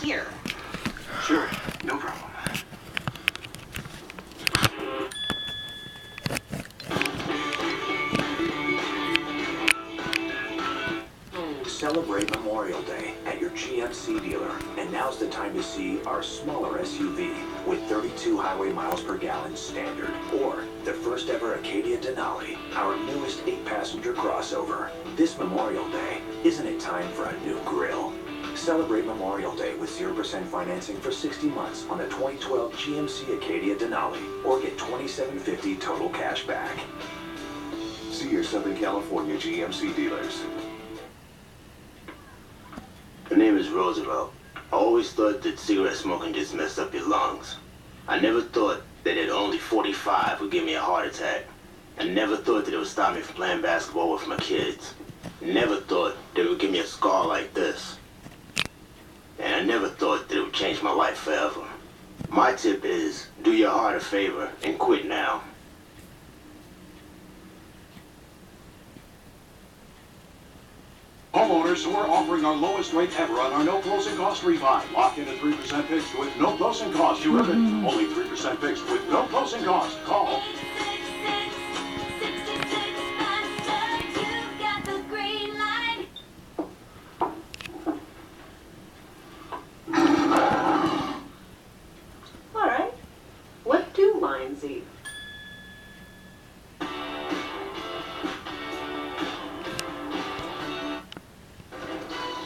here. Sure, no problem. Celebrate Memorial Day at your GMC dealer, and now's the time to see our smaller SUV with 32 highway miles per gallon standard, or the first ever Acadia Denali, our newest 8-passenger crossover. This Memorial Day, isn't it time for a new grill? Celebrate Memorial Day with 0% financing for 60 months on the 2012 GMC Acadia Denali, or get $2,750 total cash back. See your Southern California GMC dealers. My name is Roosevelt. I always thought that cigarette smoking just messed up your lungs. I never thought that at only 45 would give me a heart attack. I never thought that it would stop me from playing basketball with my kids. Never thought that it would give me a scar like this. And I never thought that it would change my life forever. My tip is, do your heart a favor and quit now. Homeowners, we're offering our lowest rate ever on our no closing cost refi. Lock in at 3% fixed with no closing cost. You heard it. Only 3% fixed with no closing cost. Call. All right. What do lions eat?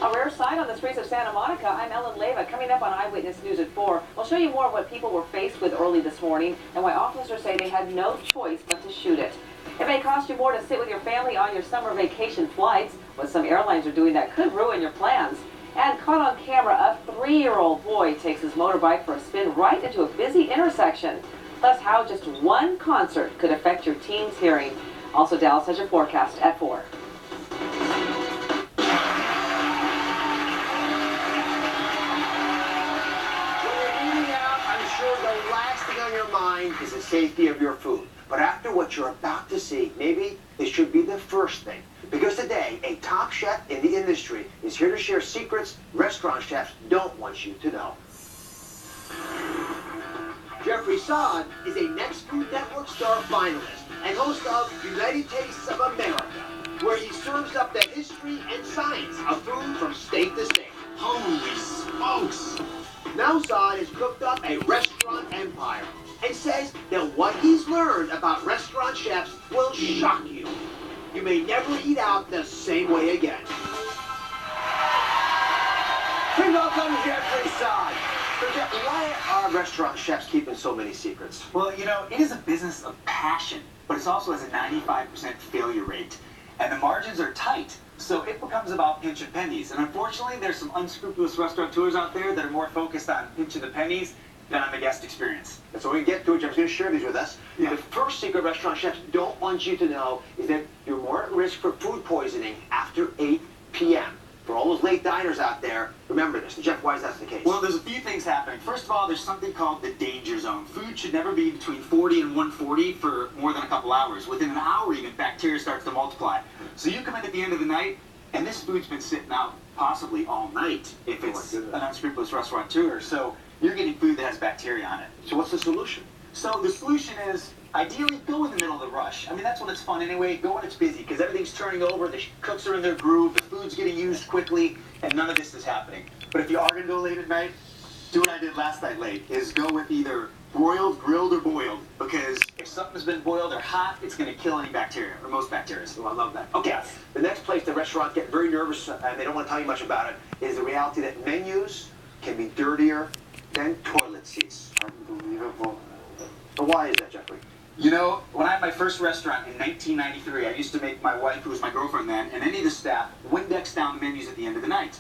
A rare sight on the streets of Santa Monica. I'm Ellen Leyva. Coming up on Eyewitness News at 4, we'll show you more of what people were faced with early this morning and why officers say they had no choice but to shoot it. It may cost you more to sit with your family on your summer vacation flights. What some airlines are doing that could ruin your plans. And caught on camera, a 3-year-old boy takes his motorbike for a spin right into a busy intersection. Plus, how just one concert could affect your teen's hearing. Also, Dallas has your forecast at 4. The last thing on your mind is the safety of your food. But after what you're about to see, maybe this should be the first thing. Because today, a top chef in the industry is here to share secrets restaurant chefs don't want you to know. Jeffrey Saad is a Next Food Network star finalist and host of United Tastes of America, where he serves up the history and science of food from state to state. Holy smokes! Now Saad has cooked up a restaurant empire and says that what he's learned about restaurant chefs will shock you. You may never eat out the same way again. Please welcome Jeffrey Saad. So Jeff, why are restaurant chefs keeping so many secrets? Well, you know, it is a business of passion, but it also has a 95% failure rate. And the margins are tight. So it becomes about pinching pennies. And unfortunately, there's some unscrupulous restaurateurs out there that are more focused on pinching the pennies than on the guest experience. And so when we get to it, Jeff's going to share these with us. Yeah. The first secret restaurant chefs don't want you to know is that you're more at risk for food poisoning after 8 p.m. For all those late diners out there, remember this. Jeff, why is that the case? Well, there's a few things happening. First of all, there's something called the danger zone. Food should never be between 40 and 140 for more than a couple hours. Within an hour, even, bacteria starts to multiply. So you come in at the end of the night, and this food's been sitting out possibly all night if it's an unscrupulous restaurateur. So you're getting food that has bacteria on it. So what's the solution? So the solution is, ideally, go in the middle of the rush. I mean, that's when it's fun anyway. Go when it's busy, because everything's turning over, the cooks are in their groove, the food's getting used quickly, and none of this is happening. But if you are going to go late at night, do what I did last night late, is go with either broiled, grilled, or boiled, because if something's been boiled or hot, it's going to kill any bacteria, or most bacteria. Oh, I love that. Okay, yes. The next place the restaurants get very nervous, and they don't want to tell you much about it, is the reality that menus can be dirtier than toilet seats. Unbelievable. So why is that, Jeffrey? You know, when I had my first restaurant in 1993, I used to make my wife, who was my girlfriend then, and any of the staff Windex down the menus at the end of the night.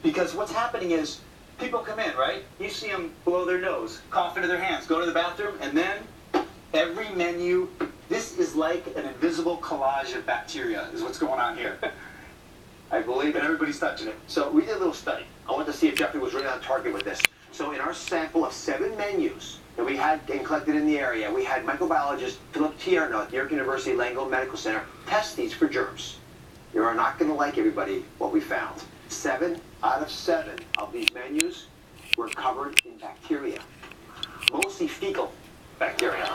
Because what's happening is, people come in, right? You see them blow their nose, cough into their hands, go to the bathroom, and then every menu, this is like an invisible collage of bacteria is what's going on here. I believe it. And everybody's touching it. So we did a little study. I wanted to see if Jeffrey was really on target with this. So in our sample of 7 menus that we had and collected in the area, we had microbiologist Philip Tierno at the York University Langone Medical Center test these for germs. You are not going to like, everybody, what we found. 7 out of 7 of these menus we're covered in bacteria, mostly fecal bacteria.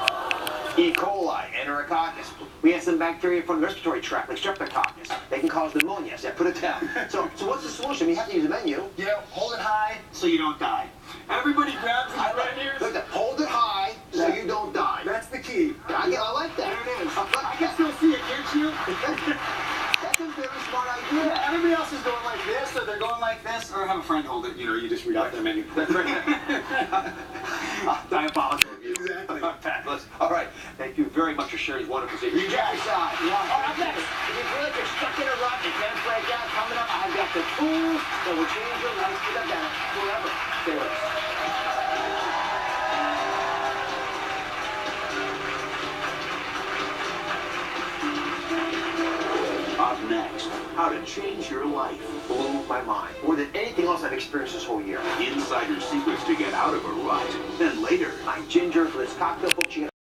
E. coli, Enterococcus. We have some bacteria from the respiratory tract, like Streptococcus. They can cause pneumonia, so put it down. So what's the solution? You have to use a menu. Yeah, hold it high so you don't die. Everybody grabs these red ears. Look, hold it high so you don't die. That's the key. I like that. There it is. I can still see it, can't you? That's a very smart idea. Yeah, everybody else is going like this, or they're going like this, or have a friend hold it. You know, you just read out the menu. That's right. Diabolical. Exactly. Fabulous. All right. Thank you very much for sharing these wonderful secrets. You guys, all right, up next, if you feel like you're stuck in a rut and can't break out, coming up, I've got the tools that will change your life for the better forever. Stay with us. Up next, how to change your life. Blew my mind. More than anything else I've experienced this whole year. Insider secrets to get out of a rut. Then later, My ginger for this cocktail book, she got